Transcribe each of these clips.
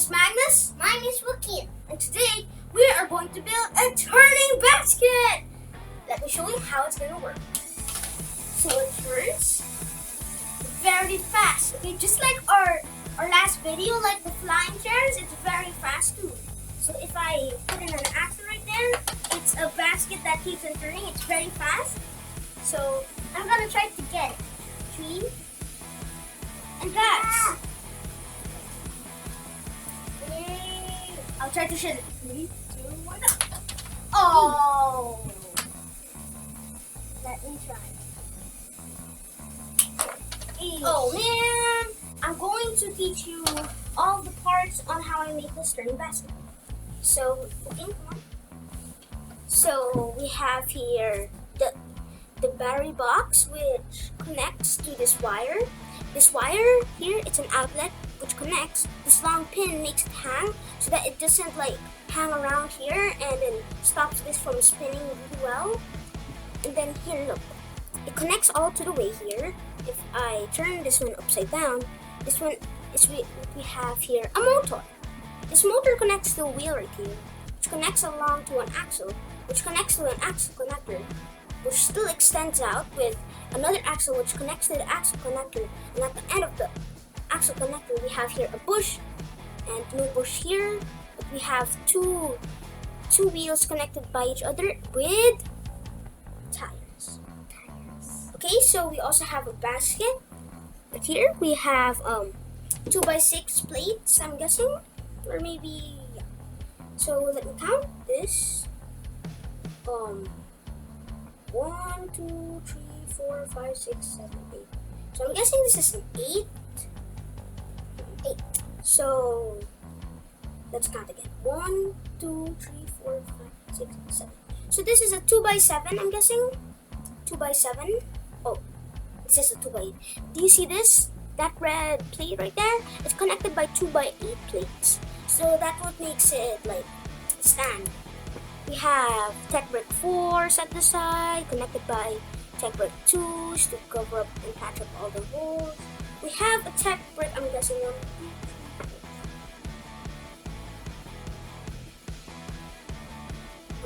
is Magnus. Mine is Wookie. And today we are going to build a turning basket. Let me show you how it's going to work. So it turns very fast. Okay, just like our last video, like the flying chairs, it's very fast too. So if I put in an axle right there, it's a basket that keeps on turning. It's very fast. So I'm going to try to get it. 3 and guys. I'll try to shoot it. 3, 2, 1, go. Oh! Let me try. Oh man! I'm going to teach you all the parts on how I make this turning basket. So, okay, come on. So we have here the battery box, which connects to this wire. This wire here, it's an outlet which connects. This long pin makes it hang so that it doesn't like hang around here and then stops this from spinning really well. And then here, look, it connects all to the way here. If I turn this one upside down, this one is we have here a motor. This motor connects to a wheel right here, which connects along to an axle, which connects to an axle connector, which still extends out with another axle which connects to the axle connector. And at the end of the axle connector, we have here a bush and no bush here. But we have two wheels connected by each other with tires. Okay, so we also have a basket. But here we have 2x6 plates, I'm guessing, or maybe yeah. So let me count this. 1, 2, 3, 4, 5, 6, 7, 8. So I'm guessing this is an 8. 8. So let's count again. 1, 2, 3, 4, 5, 6, 7. So this is a 2x7, I'm guessing. 2x7. Oh, this is a 2x8. Do you see this? That red plate right there? It's connected by 2x8 plates. So that's what makes it like stand. We have Technic 4 set aside, connected by Technic 2s to cover up and patch up all the holes. We have a Technic, I'm guessing,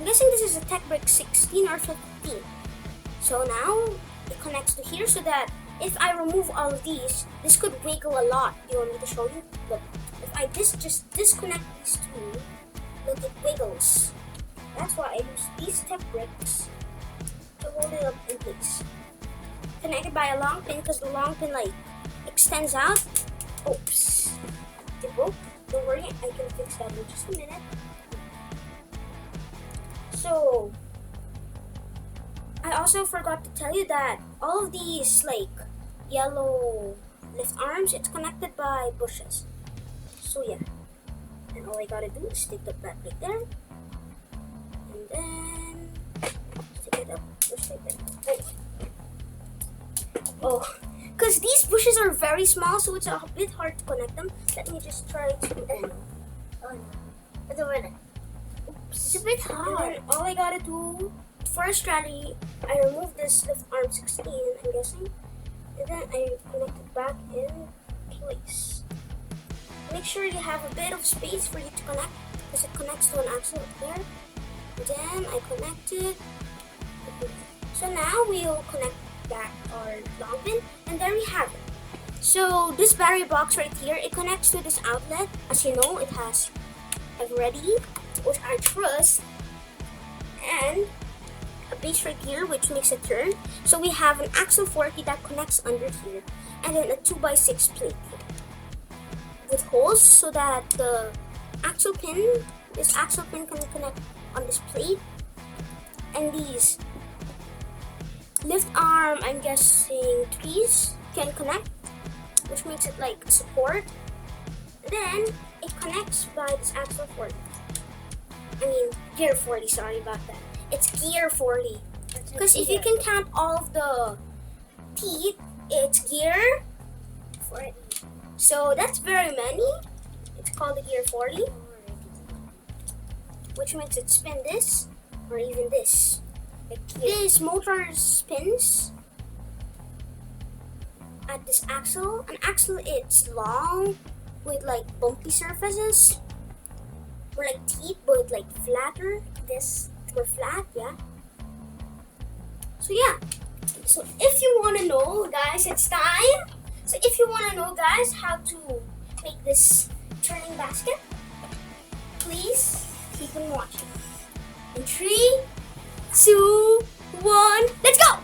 this is a Technic 16 or 15. So now it connects to here so that if I remove all of these, this could wiggle a lot. You want me to show you? Look, if I just disconnect these two, look, it wiggles. That's why I use these Technics to hold it up in place. Connected by a long pin because the long pin like extends out. Oops, it broke. Don't worry, I can fix that in just a minute. So I also forgot to tell you that all of these like yellow lift arms, it's connected by bushes. So yeah, and all I gotta do is stick the back right there. And then stick it up just like that. Oh, because these bushes are very small, so it's a bit hard to connect them. Let me just try to. Oh no, it's over there. Oops. It's a bit hard. And all I gotta do for a strategy, I remove this lift arm 16, I'm guessing, and then I connect it back in place. Make sure you have a bit of space for you to connect, because it connects to an axle up there. Then I connect it. So now we'll connect back our long pin, and there we have it. So this battery box right here, it connects to this outlet. As you know, it has a ready, which I trust, and a base right here, which makes it turn. So we have an axle 40 that connects under here, and then a 2x6 plate with holes so that the axle pin, this axle pin can connect on this plate, and these lift arm, I'm guessing trees, can connect, which makes it like support. Then it connects by this axle 40. I mean gear 40, sorry about that. It's gear 40. Because if you can count all of the teeth, it's gear 40. So that's very many. It's called the gear 40. Which makes it spin this, or even this. This motor spins at this axle. An axle, it's long, with like bumpy surfaces, or like teeth but like flatter. This were flat, yeah. So yeah. So if you wanna know, guys, it's time. So if you wanna know, guys, how to make this turning basket, please keep on watching. In 3, 2, 1, let's go!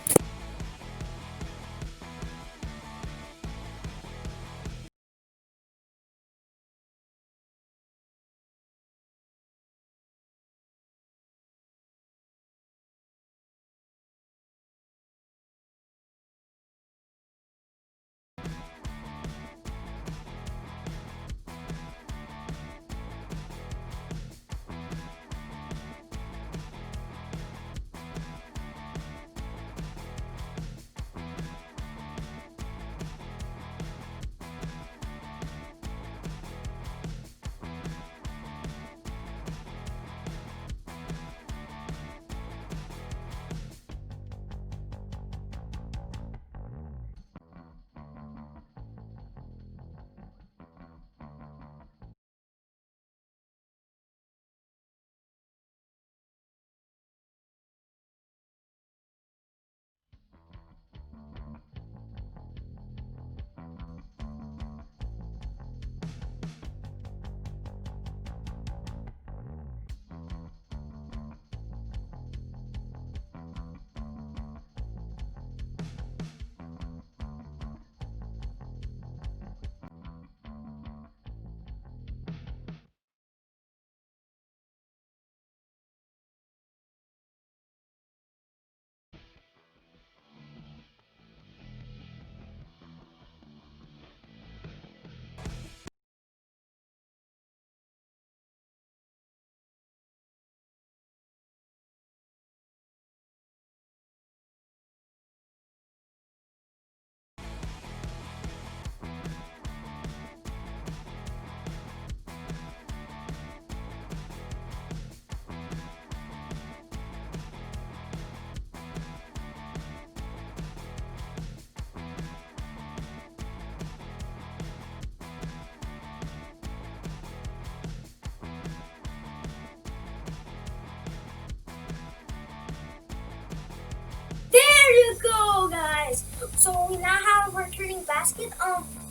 There you go, guys. So we now have our turning basket.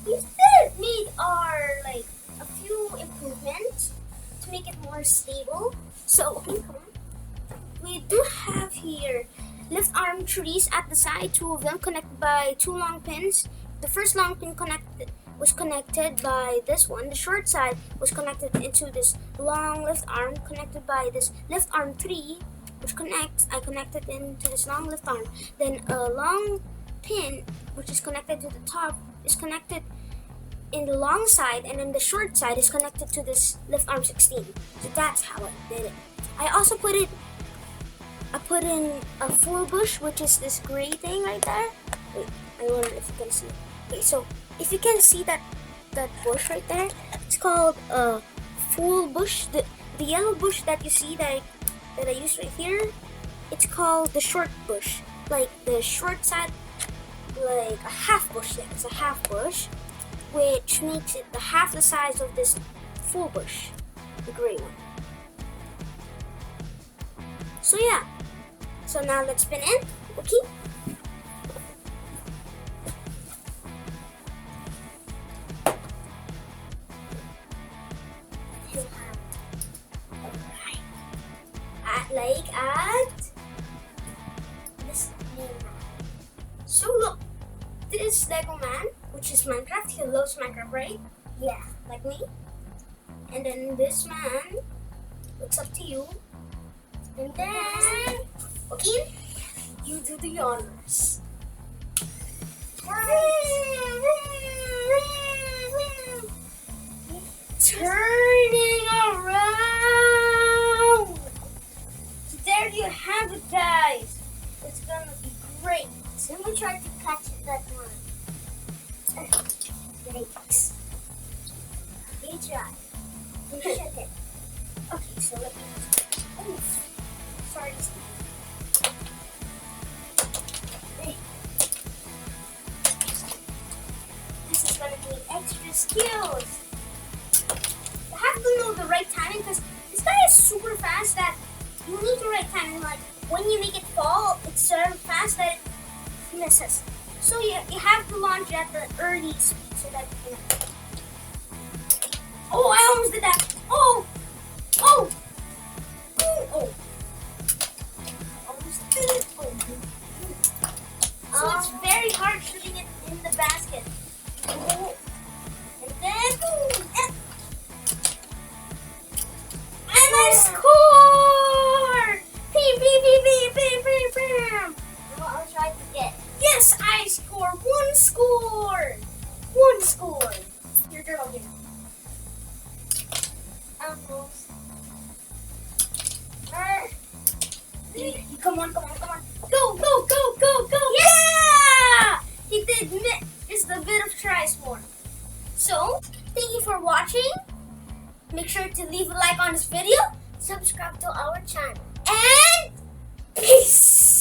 We did need our like a few improvements to make it more stable. So okay, come on. We do have here lift arm trees at the side, 2 of them connected by 2 long pins. The first long pin was connected by this one. The short side was connected into this long lift arm connected by this lift arm 3, which I connected into this long lift arm. Then a long pin, which is connected to the top, is connected in the long side, and then the short side is connected to this lift arm 16. So that's how I did it. I also put in a full bush, which is this gray thing right there. Wait, I wonder if you can see. Okay, so if you can see that bush right there, it's called a full bush. The yellow bush that you see that I used right here, it's called the short bush. Like the short side, like a half bush. Yeah, it's a half bush, which makes it the half the size of this full bush, the gray one. So yeah. So now let's spin in. Okay. At this man. So look, this Lego man, which is Minecraft, he loves Minecraft, right? Yeah, like me. And then this man looks up to you. And then, okay, you do the honors. Turning around. So there you have it, guys. It's gonna be great. So let me try to catch that one. Thanks. You try. You shook it. Okay, so let me. Oof. Sorry. This is gonna need extra skills. have to know the right timing because this guy is super fast that you need the right timing. Like when you make it fall, it's so fast that it misses. So you have to launch at the early speed so that you can. Oh, I almost did that. Oh, oh, oh. Almost did it. Oh. So it's very hard shooting it in the basket. Oh. And then, and I scored! Bam, bam, bam, bam, bam, bam. Well, I'll try to get. Yes, I score. One score. One score. Your turn again. Almost. Come on, come on, come on. Go, go, go, go, go. Yeah! He did just a bit of tries more. So, thank you for watching. Make sure to leave a like on this video. Subscribe to our channel. And peace!